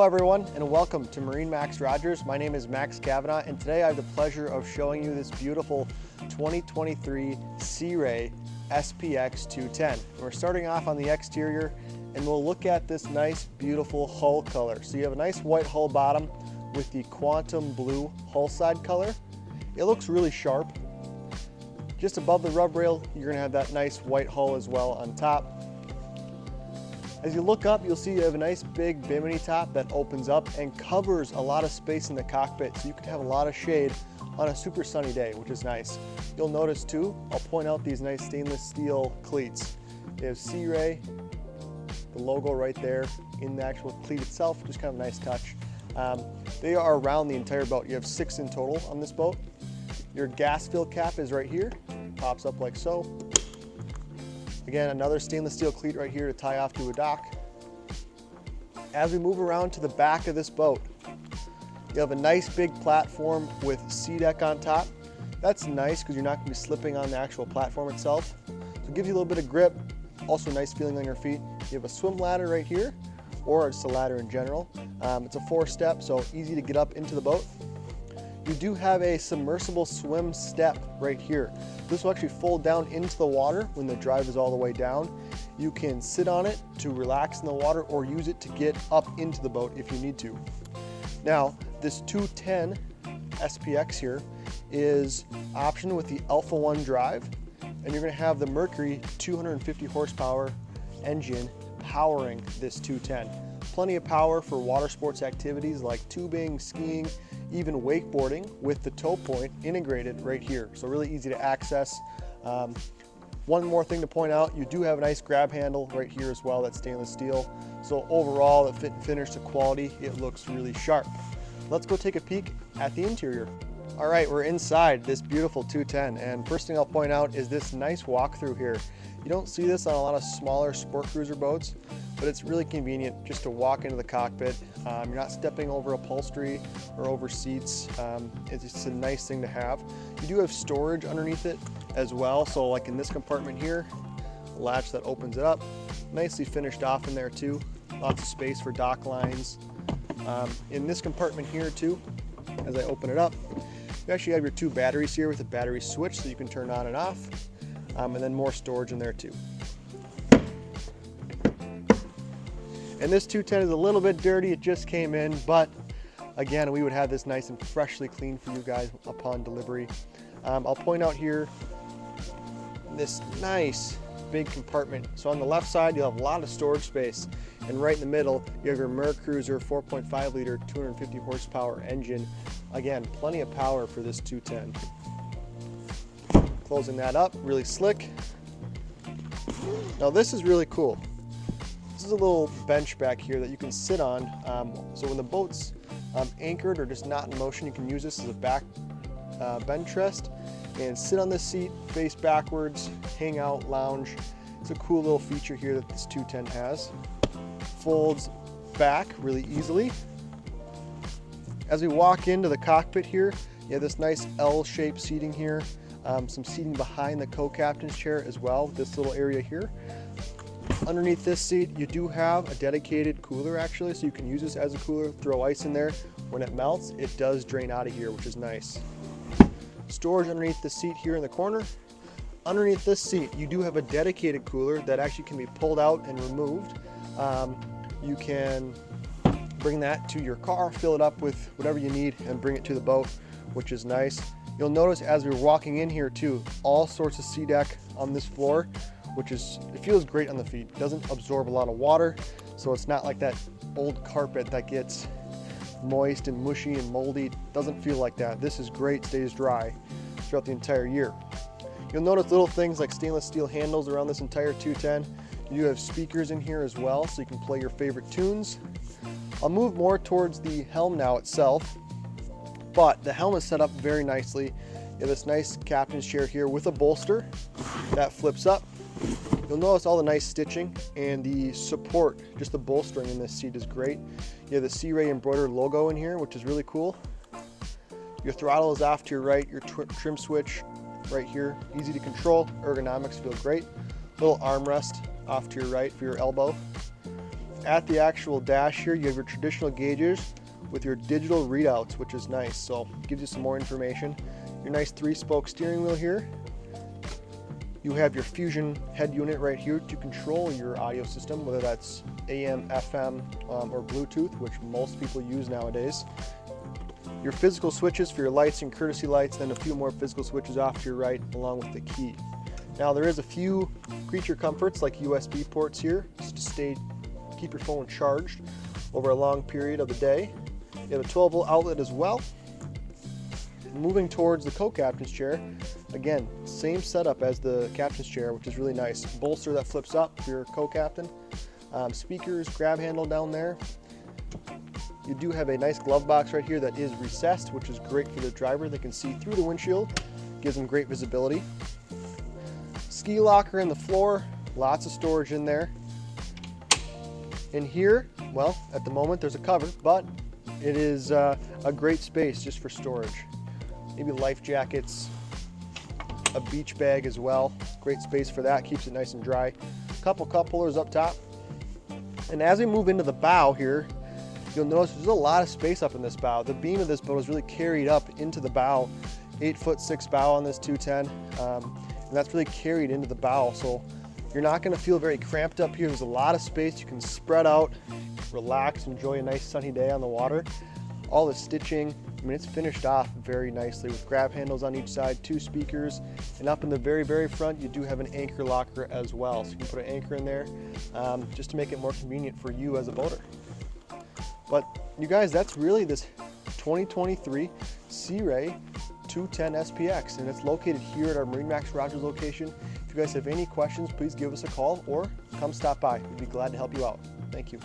Hello everyone and welcome to MarineMax Rogers. My name is Max Kavanaugh and today I have the pleasure of showing you this beautiful 2023 Sea Ray SPX 210. We're starting off on the exterior and we'll look at this nice beautiful hull color. So you have a nice white hull bottom with the quantum blue hull side color. It looks really sharp. Just above the rub rail you're going to have that nice white hull as well on top. As you look up, you'll see you have a nice big bimini top that opens up and covers a lot of space in the cockpit, so you can have a lot of shade on a super sunny day, which is nice. You'll notice too, I'll point out these nice stainless steel cleats. They have Sea Ray, the logo right there in the actual cleat itself, just kind of a nice touch. They are around the entire boat. You have 6 in total on this boat. Your gas fill cap is right here, pops up like so. Again, another stainless steel cleat right here to tie off to a dock. As we move around to the back of this boat, you have a nice big platform with SeaDeck on top. That's nice because you're not going to be slipping on the actual platform itself. So it gives you a little bit of grip, also a nice feeling on your feet. You have a swim ladder right here, or just a ladder in general. It's a 4-step, so easy to get up into the boat. You do have a submersible swim step right here. This will actually fold down into the water when the drive is all the way down. You can sit on it to relax in the water or use it to get up into the boat if you need to. Now, this 210 SPX here is optioned with the Alpha 1 drive, and you're going to have the Mercury 250 horsepower engine powering this 210. Plenty of power for water sports activities like tubing, skiing, even wakeboarding with the tow point integrated right here. So really easy to access. One more thing to point out, you do have a nice grab handle right here as well, that's stainless steel. So overall, the fit and finish, the quality, it looks really sharp. Let's go take a peek at the interior. All right, we're inside this beautiful 210, and first thing I'll point out is this nice walkthrough here. You don't see this on a lot of smaller sport cruiser boats, but it's really convenient just to walk into the cockpit. You're not stepping over upholstery or over seats. It's just a nice thing to have. You do have storage underneath it as well. So like in this compartment here, a latch that opens it up, nicely finished off in there too. Lots of space for dock lines. In this compartment here too, as I open it up, you actually have your 2 batteries here with a battery switch so you can turn on and off. And then more storage in there too. And this 210 is a little bit dirty, it just came in, but again, we would have this nice and freshly clean for you guys upon delivery. I'll point out here this nice big compartment. So on the left side, you'll have a lot of storage space, and right in the middle, you have your MarineCruiser 4.5 liter, 250 horsepower engine. Again, plenty of power for this 210. Closing that up, really slick. Now this is really cool. This is a little bench back here that you can sit on. So when the boat's anchored or just not in motion, you can use this as a back bench rest and sit on this seat, face backwards, hang out, lounge. It's a cool little feature here that this 210 has. Folds back really easily. As we walk into the cockpit here, you have this nice L-shaped seating here. Some seating behind the co-captain's chair as well, this little area here. Underneath this seat, you do have a dedicated cooler actually, so you can use this as a cooler, throw ice in there. When it melts, it does drain out of here, which is nice. Storage underneath the seat here in the corner. Underneath this seat, you do have a dedicated cooler that actually can be pulled out and removed. You can bring that to your car, fill it up with whatever you need, and bring it to the boat, which is nice. You'll notice as we're walking in here too, all sorts of SeaDeck on this floor, which is, it feels great on the feet. It doesn't absorb a lot of water, so it's not like that old carpet that gets moist and mushy and moldy. It doesn't feel like that. This is great, stays dry throughout the entire year. You'll notice little things like stainless steel handles around this entire 210. You do have speakers in here as well, so you can play your favorite tunes. I'll move more towards the helm now itself, but the helm is set up very nicely. You have this nice captain's chair here with a bolster that flips up. You'll notice all the nice stitching and the support, just the bolstering in this seat is great. You have the Sea Ray embroidered logo in here, which is really cool. Your throttle is off to your right, your trim switch right here, easy to control, ergonomics feel great. Little armrest off to your right for your elbow. at the actual dash here, you have your traditional gauges with your digital readouts, which is nice. So it gives you some more information. Your nice 3-spoke steering wheel here. You have your Fusion head unit right here to control your audio system, whether that's AM, FM, or Bluetooth, which most people use nowadays. Your physical switches for your lights and courtesy lights, then a few more physical switches off to your right along with the key. Now there is a few creature comforts like USB ports here just to keep your phone charged over a long period of the day. You have a 12-volt outlet as well. Moving towards the co-captain's chair, again, same setup as the captain's chair, which is really nice. Bolster that flips up for your co-captain. Speakers, grab handle down there. You do have a nice glove box right here that is recessed, which is great for the driver. They can see through the windshield, gives them great visibility. Ski locker in the floor, lots of storage in there. In here, well, at the moment there's a cover, but it is a great space just for storage. Maybe life jackets, a beach bag as well. Great space for that, keeps it nice and dry. Couple cup holders up top. And as we move into the bow here, you'll notice there's a lot of space up in this bow. The beam of this boat is really carried up into the bow. 8'6" bow on this 210, and that's really carried into the bow. So you're not going to feel very cramped up here. There's a lot of space. You can spread out, relax, enjoy a nice sunny day on the water. All the stitching, I mean, it's finished off very nicely with grab handles on each side, 2 speakers, and up in the very, very front, you do have an anchor locker as well. So you can put an anchor in there just to make it more convenient for you as a boater. But you guys, that's really this 2023 Sea Ray 210 SPX, and it's located here at our MarineMax Rogers location. If you guys have any questions, please give us a call or come stop by. We'd be glad to help you out. Thank you.